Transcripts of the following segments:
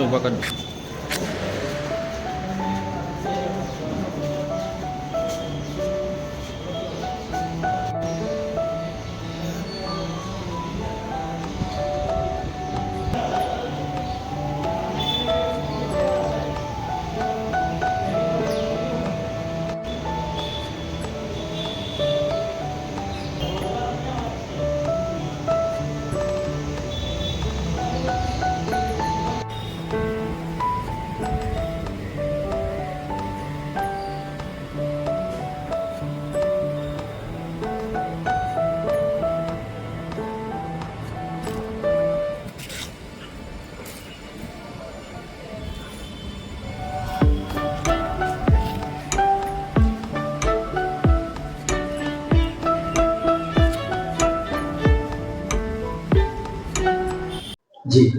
ઊભા કર. જી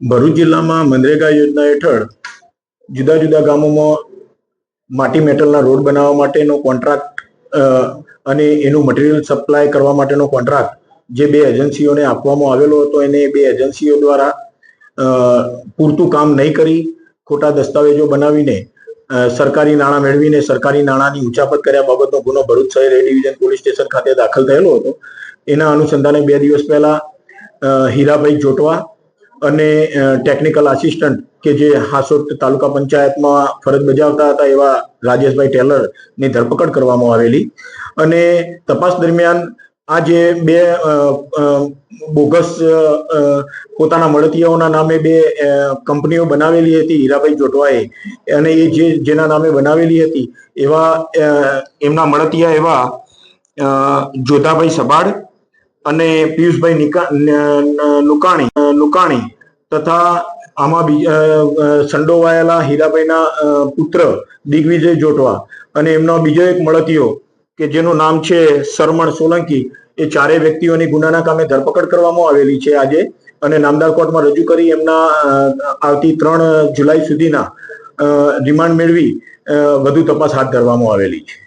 ભરૂચ જિલ્લામાં મનરેગા યોજના હેઠળ જુદા જુદા ગામોમાં માટી મેટલના રોડ બનાવવા માટેનો કોન્ટ્રાક્ટ અને એનું મટીરિયલ સપ્લાય કરવા માટેનો કોન્ટ્રાક્ટ જે બે એજન્સીઓને આપવામાં આવેલો હતો એને બે એજન્સીઓ દ્વારા પૂરતું કામ નહીં કરી ખોટા દસ્તાવેજો બનાવીને સરકારી નાણાં મેળવીને સરકારી નાણાંની ઉચાપત કર્યા બાબતનો ગુનો ભરૂચ શહેર એ ડિવિઝન પોલીસ સ્ટેશન ખાતે દાખલ થયેલો હતો. એના અનુસંધાને 2 દિવસ પહેલા હીરાભાઈ જોટવા અને ટેકનિકલ આસિસ્ટન્ટ કે જે હાસોટ તાલુકા પંચાયતમાં ફરજ બજાવતા હતા એવા રાજેશભાઈ ટેલરની ધરપકડ કરવામાં આવેલી અને તપાસ દરમિયાન આ જે બે બોગસ પોતાના મળતિયાઓના નામે બે કંપનીઓ બનાવેલી હતી હીરાભાઈ જોટવાએ અને એ જેના નામે બનાવેલી હતી એવા એમના મળતિયા એવા જોધાભાઈ સબાડ અને પિયુષભાઈ લુકાણી તથા આમાં સંડોવાયેલા હીરાભાઈના પુત્ર દિગ્વિજય જોટવા અને એમનો બીજો એક મળતિયો કે જેનું નામ છે સરમણ સોલંકી એ ચારેય વ્યક્તિઓની ગુનાના કામે ધરપકડ કરવામાં આવેલી છે આજે અને નામદાર કોર્ટમાં રજૂ કરી એમના આવતી 3 જુલાઈ સુધીના રિમાન્ડ મેળવી વધુ તપાસ હાથ ધરવામાં આવેલી છે.